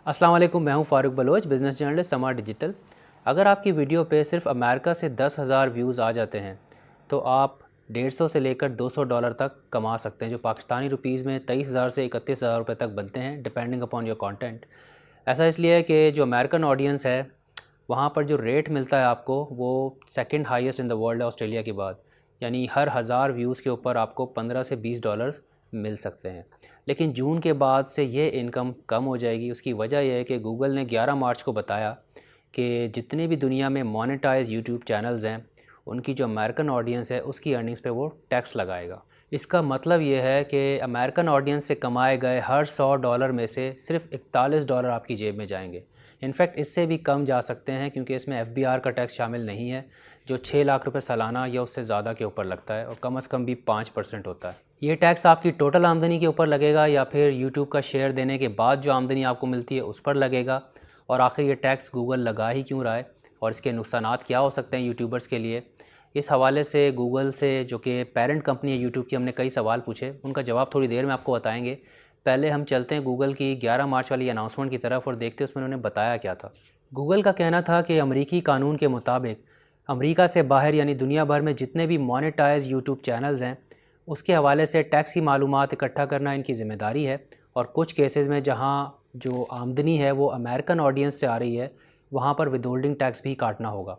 अस्सलाम वालेकुम, मैं हूं फ़ारूक बलोच, बिज़नेस जर्नलिस्ट समार डिजिटल। अगर आपकी वीडियो पे सिर्फ अमेरिका से 10,000 व्यूज़ आ जाते हैं तो आप 150 से लेकर $200 तक कमा सकते हैं, जो पाकिस्तानी रुपीज़ में 23,000 से 31,000 रुपये तक बनते हैं, डिपेंडिंग अपॉन योर कंटेंट। ऐसा इसलिए है कि जो अमेरिकन ऑडियंस है वहाँ पर जो रेट मिलता है आपको वो second highest in the world है ऑस्ट्रेलिया के बाद। यानी हर 1000 व्यूज़ के ऊपर आपको 15 से $20 मिल सकते हैं। लेकिन जून के बाद से ये इनकम कम हो जाएगी। उसकी वजह यह है कि गूगल ने 11 मार्च को बताया कि जितने भी दुनिया में मोनेटाइज यूट्यूब चैनल्स हैं उनकी जो अमेरिकन ऑडियंस है उसकी अर्निंग्स पे वो टैक्स लगाएगा। इसका मतलब ये है कि अमेरिकन ऑडियंस से कमाए गए हर $100 में से सिर्फ $41 आपकी जेब में जाएंगे। इनफैक्ट इससे भी कम जा सकते हैं क्योंकि इसमें FBR का टैक्स शामिल नहीं है, जो 6 लाख रुपए सालाना या उससे ज़्यादा के ऊपर लगता है और कम से कम भी 5% होता है। ये टैक्स आपकी टोटल आमदनी के ऊपर लगेगा या फिर यूट्यूब का शेयर देने के बाद जो आमदनी आपको मिलती है उस पर लगेगा। और आखिर ये टैक्स गूगल लगा ही क्यों रहा है और इसके नुकसानात क्या हो सकते हैं यूट्यूबर्स के लिए, इस हवाले से गूगल से, जो कि पेरेंट कंपनी है यूट्यूब की, हमने कई सवाल पूछे। उनका जवाब थोड़ी देर में आपको बताएंगे। पहले हम चलते हैं गूगल की 11 मार्च वाली अनाउंसमेंट की तरफ और देखते हैं उसमें उन्होंने बताया क्या था। गूगल का कहना था कि अमरीकी कानून के मुताबिक अमरीका से बाहर यानी दुनिया भर में जितने भी मोनेटाइज यूट्यूब चैनल्स हैं उसके हवाले से टैक्स की मालूमात इकट्ठा करना इनकी ज़िम्मेदारी है। और कुछ केसेस में जहां जो आमदनी है वो अमेरिकन ऑडियंस से आ रही है वहां पर विदहोल्डिंग टैक्स भी काटना होगा।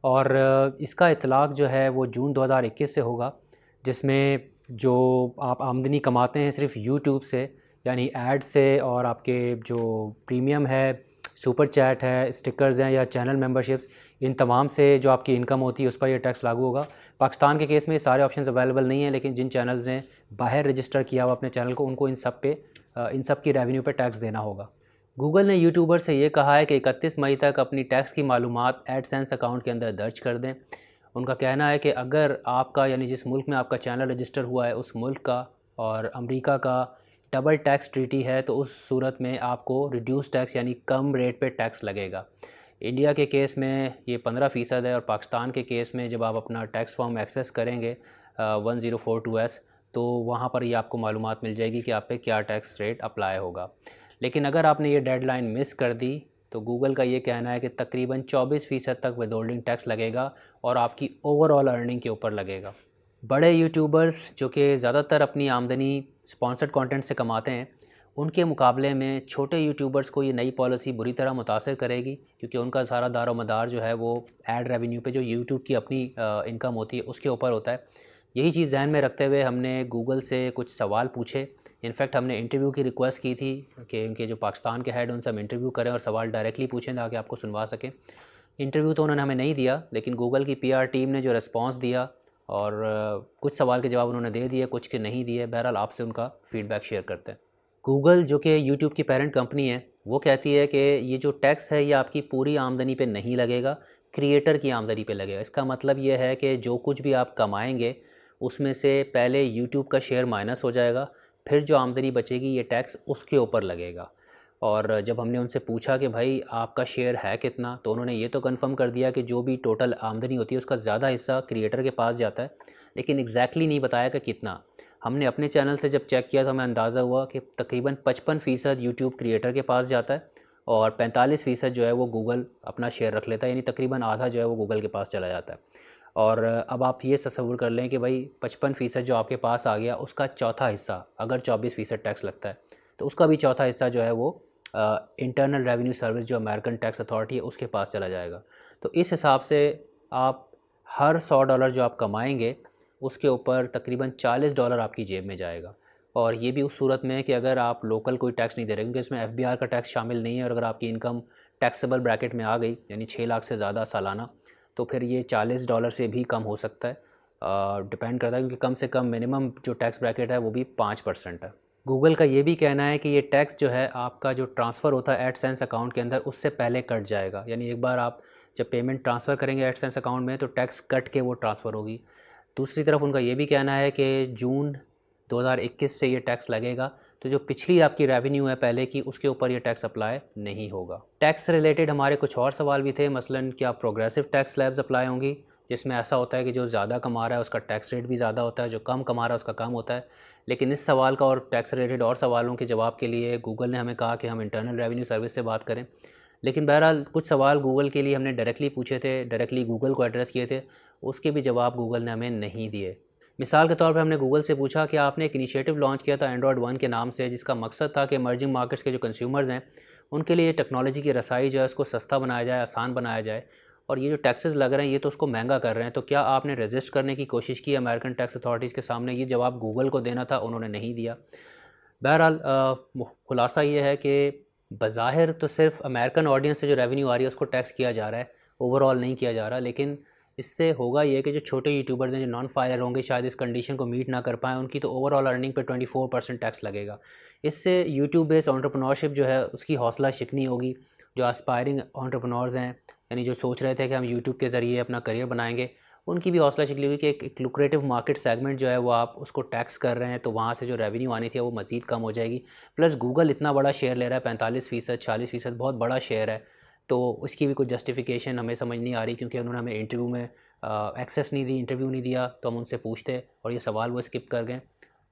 और इसका इतलाक़ जो है वो जून 2021 से होगा, जिसमें जो आप आमदनी कमाते हैं सिर्फ यूट्यूब से यानी ऐड से और आपके जो प्रीमियम है, सुपर चैट है, स्टिकर्स हैं या चैनल मेंबरशिप्स, इन तमाम से जो आपकी इनकम होती है उस पर यह टैक्स लागू होगा। पाकिस्तान के केस में ये सारे ऑप्शंस अवेलेबल नहीं हैं, लेकिन जिन चैनल्स ने बाहर रजिस्टर किया हुआ अपने चैनल को उनको इन सब की रेवेन्यू पे टैक्स देना होगा। गूगल ने यूट्यूबर से ये कहा है कि 31 मई तक अपनी टैक्स की मालूमात एडसेंस अकाउंट के अंदर दर्ज कर दें। उनका कहना है कि अगर आपका यानी जिस मुल्क में आपका चैनल रजिस्टर हुआ है उस मुल्क का और अमेरिका का डबल टैक्स ट्रीटी है तो उस सूरत में आपको रिड्यूस टैक्स यानी कम रेट पे टैक्स लगेगा। इंडिया के केस में ये 15% है और पाकिस्तान के केस में जब आप अपना टैक्स फॉर्म एक्सेस करेंगे 1042S तो वहाँ पर ये आपको मालूमात मिल जाएगी कि आप पे क्या टैक्स रेट अप्लाई होगा। लेकिन अगर आपने ये डेडलाइन मिस कर दी तो गूगल का ये कहना है कि तकरीबन 24% तक विदहोल्डिंग टैक्स लगेगा और आपकी ओवरऑल अर्निंग के ऊपर लगेगा। बड़े यूट्यूबर्स जो कि ज़्यादातर अपनी आमदनी स्पॉन्सर्ड कंटेंट से कमाते हैं उनके मुकाबले में छोटे यूट्यूबर्स को ये नई पॉलिसी बुरी तरह मुतासर करेगी, क्योंकि उनका सारा दारोमदार जो है वो ऐड रेवेन्यू पे जो यूट्यूब की अपनी इनकम होती है उसके ऊपर होता है। यही चीज़ ध्यान में रखते हुए हमने गूगल से कुछ सवाल पूछे। इनफैक्ट हमने इंटरव्यू की रिक्वेस्ट की थी कि उनके जो पाकिस्तान के हेड उनसे हम इंटरव्यू करें और सवाल डायरेक्टली पूछें ताकि आपको सुनवा सकें। इंटरव्यू तो उन्होंने हमें नहीं दिया, लेकिन गूगल की PR टीम ने जो रिस्पॉन्स दिया और कुछ सवाल के जवाब उन्होंने दे दिए, कुछ के नहीं दिए। बहरहाल आपसे उनका फ़ीडबैक शेयर करते हैं। गूगल जो कि यूट्यूब की पेरेंट कंपनी है वो कहती है कि ये जो टैक्स है ये आपकी पूरी आमदनी पे नहीं लगेगा, क्रिएटर की आमदनी पे लगेगा। इसका मतलब ये है कि जो कुछ भी आप कमाएंगे उसमें से पहले यूट्यूब का शेयर माइनस हो जाएगा, फिर जो आमदनी बचेगी ये टैक्स उसके ऊपर लगेगा। और जब हमने उनसे पूछा कि भाई आपका शेयर है कितना, तो उन्होंने ये तो कंफर्म कर दिया कि जो भी टोटल आमदनी होती है उसका ज़्यादा हिस्सा क्रिएटर के पास जाता है, लेकिन एग्जैक्टली नहीं बताया कि कितना। हमने अपने चैनल से जब चेक किया तो हमें अंदाज़ा हुआ कि तकरीबन 55% यूट्यूब क्रिएटर के पास जाता है और 45% जो है वो गूगल अपना शेयर रख लेता है, यानी तकरीबन आधा जो है वो गूगल के पास चला जाता है। और अब आप ये तसव्वुर कर लें कि भाई 55% जो आपके पास आ गया उसका चौथा हिस्सा, अगर 24% टैक्स लगता है तो उसका भी चौथा हिस्सा जो है वो इंटरनल रेवेन्यू सर्विस जो अमेरिकन टैक्स अथॉरिटी है उसके पास चला जाएगा। तो इस हिसाब से आप हर $100 जो आप कमाएंगे उसके ऊपर तकरीबन $40 आपकी जेब में जाएगा। और ये भी उस सूरत में कि अगर आप लोकल कोई टैक्स नहीं दे रहे, क्योंकि इसमें FBR का टैक्स शामिल नहीं है। और अगर आपकी इनकम टैक्सेबल ब्रैकेट में आ गई यानी 6 लाख से ज़्यादा सालाना, तो फिर ये $40 से भी कम हो सकता है। डिपेंड करता है, क्योंकि कम से कम मिनिमम जो टैक्स ब्रैकेट है वो भी 5% है। गूगल का ये भी कहना है कि ये टैक्स जो है आपका जो ट्रांसफ़र होता है एडसेंस अकाउंट के अंदर उससे पहले कट जाएगा। यानी एक बार आप जब पेमेंट ट्रांसफ़र करेंगे एडसेंस अकाउंट में तो टैक्स कट के वो ट्रांसफ़र होगी। दूसरी तरफ उनका ये भी कहना है कि जून 2021 से ये टैक्स लगेगा, तो जो पिछली आपकी रेवेन्यू है पहले की उसके ऊपर ये टैक्स अप्लाई नहीं होगा। टैक्स से रिलेटेड हमारे कुछ और सवाल भी थे, मसलन क्या प्रोग्रेसिव टैक्स स्लैब्स अप्लाई होंगी, जिसमें ऐसा होता है कि जो ज़्यादा कमा रहा है उसका टैक्स रेट भी ज़्यादा होता है, जो कम कमा रहा है उसका कम होता है। लेकिन इस सवाल का और टैक्स रिलेटेड और सवालों के जवाब के लिए गूगल ने हमें कहा कि हम इंटरनल रेवेन्यू सर्विस से बात करें। लेकिन बहरहाल कुछ सवाल गूगल के लिए हमने डायरेक्टली पूछे थे, डायरेक्टली गूगल को एड्रेस किए थे, उसके भी जवाब गूगल ने हमें नहीं दिए। मिसाल के तौर पे हमने गूगल से पूछा कि आपने एक इनिशिएटिव लॉन्च किया था एंड्रॉयड 1 के नाम से, जिसका मकसद था कि इमर्जिंग मार्केट्स के जो कंज्यूमर्स हैं उनके लिए टेक्नोलॉजी की रसाई जो है उसको सस्ता बनाया जाए, आसान बनाया जाए, और ये जो टैक्सेस लग रहे हैं ये तो उसको महंगा कर रहे हैं, तो क्या आपने रजिस्ट करने की कोशिश की अमेरिकन टैक्स अथॉरिटीज़ के सामने? ये जवाब गूगल को देना था, उन्होंने नहीं दिया। बहरहाल खुलासा ये है कि बज़ाहिर तो सिर्फ अमेरिकन ऑडियंस से जो रेवेन्यू आ रही है उसको टैक्स किया जा रहा है, ओवरऑल नहीं किया जा रहा। लेकिन इससे होगा ये कि जो छोटे यूट्यूबर्स हैं, जो नॉन फाइलर होंगे, शायद इस कंडीशन को मीट ना कर पाएँ, उनकी तो ओवरऑल अर्निंग पे 24% टैक्स लगेगा। इससे यूट्यूब बेस्ड एंटरप्रेन्योरशिप जो है उसकी हौसला शिकनी होगी। जो एस्पायरिंग एंटरप्रेन्योर्स हैं, यानी जो सोच रहे थे कि हम यूट्यूब के ज़रिए अपना करियर बनाएंगे, उनकी भी हौसला शिकनी होगी कि एक लुक्रेटिव मार्केट सेगमेंट जो है वो आप उसको टैक्स कर रहे हैं, तो वहाँ से जो रेवेन्यू आनी थी वो मज़ीद कम हो जाएगी। प्लस गूगल इतना बड़ा शेयर ले रहा है, 45%, 40%, बहुत बड़ा शेयर है, तो इसकी भी कोई जस्टिफिकेशन हमें समझ नहीं आ रही, क्योंकि उन्होंने हमें इंटरव्यू में एक्सेस नहीं दी, इंटरव्यू नहीं दिया, तो हम उनसे पूछते और ये सवाल वो स्किप कर गए।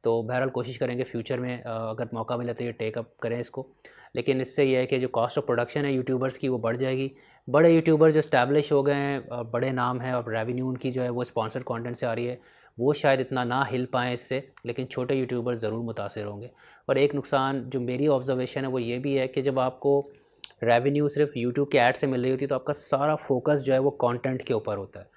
तो बहरहाल कोशिश करेंगे फ्यूचर में अगर मौका मिला तो ये टेकअप करें इसको। लेकिन इससे ये है कि जो कॉस्ट ऑफ प्रोडक्शन है यूट्यूबर्स की वो बढ़ जाएगी। बड़े यूट्यूबर्स जो इस्टेब्लिश हो गए हैं, बड़े नाम हैं, और रेवेन्यू उनकी जो है वो स्पॉन्सर्ड कंटेंट से आ रही है, वो शायद इतना ना हिल पाएँ इससे, लेकिन छोटे यूट्यूबर्स ज़रूर मुतासिर होंगे। और एक नुकसान जो मेरी ऑब्जर्वेशन है वो ये भी है कि जब आपको रेवेन्यू सिर्फ यूट्यूब के ऐड से मिल रही होती है तो आपका सारा फोकस जो है वो कंटेंट के ऊपर होता है।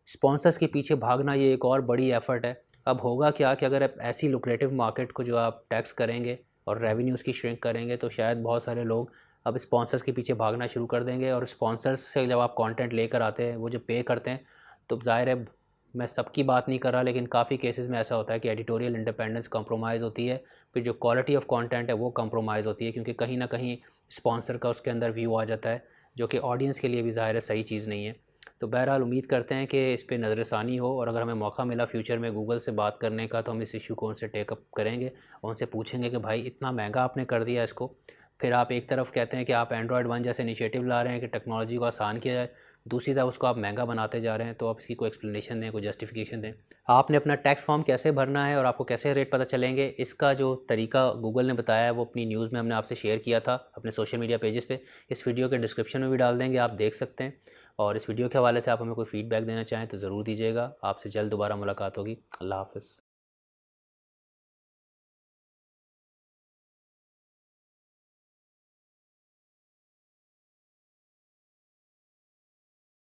स्पॉन्सर्स के पीछे भागना ये एक और बड़ी एफ़र्ट है। अब होगा क्या कि अगर आप ऐसी लुक्रेटिव मार्केट को जो आप टैक्स करेंगे और रेवेन्यूज़ की श्रिंक करेंगे, तो शायद बहुत सारे लोग अब स्पॉन्सर्स के पीछे भागना शुरू कर देंगे। और स्पॉन्सर्स से जब आप कंटेंट लेकर आते हैं, वो जो पे करते हैं, तो ज़ाहिर है, मैं सबकी बात नहीं कर रहा, लेकिन काफ़ी केसेस में ऐसा होता है कि एडिटोरियल इंडिपेंडेंस कंप्रोमाइज़ होती है, फिर जो क्वालिटी ऑफ कंटेंट है वो कंप्रोमाइज़ होती है, क्योंकि कहीं ना कहीं स्पॉन्सर का उसके अंदर व्यू आ जाता है, जो कि ऑडियंस के लिए भी ज़ाहिर है सही चीज़ नहीं है। तो बहरहाल उम्मीद करते हैं कि इस पे नज़रसानी हो, और अगर हमें मौका मिला फ्यूचर में गूगल से बात करने का, तो हम इस इशू को उनसे टेकअप करेंगे और उनसे पूछेंगे कि भाई इतना महंगा आपने कर दिया इसको। फिर आप एक तरफ कहते हैं कि आप एंड्रॉयड 1 जैसे इनिशिएटिव ला रहे हैं कि टेक्नोलॉजी को आसान किया जाए, दूसरी तरफ उसको आप महंगा बनाते जा रहे हैं, तो आप इसकी कोई एक्सप्लेनेशन दें, कोई जस्टिफिकेशन दें। आपने अपना टैक्स फॉर्म कैसे भरना है और आपको कैसे रेट पता चलेंगे, इसका जो तरीका गूगल ने बताया है वो अपनी न्यूज़ में हमने आपसे शेयर किया था अपने सोशल मीडिया पेजेस पे। इस वीडियो के डिस्क्रिप्शन में भी डाल देंगे, आप देख सकते हैं। और इस वीडियो के हवाले से आप हमें कोई फ़ीडबैक देना चाहें तो ज़रूर दीजिएगा। आपसे जल्द दोबारा मुलाकात होगी। अल्लाह हाफ़िज़।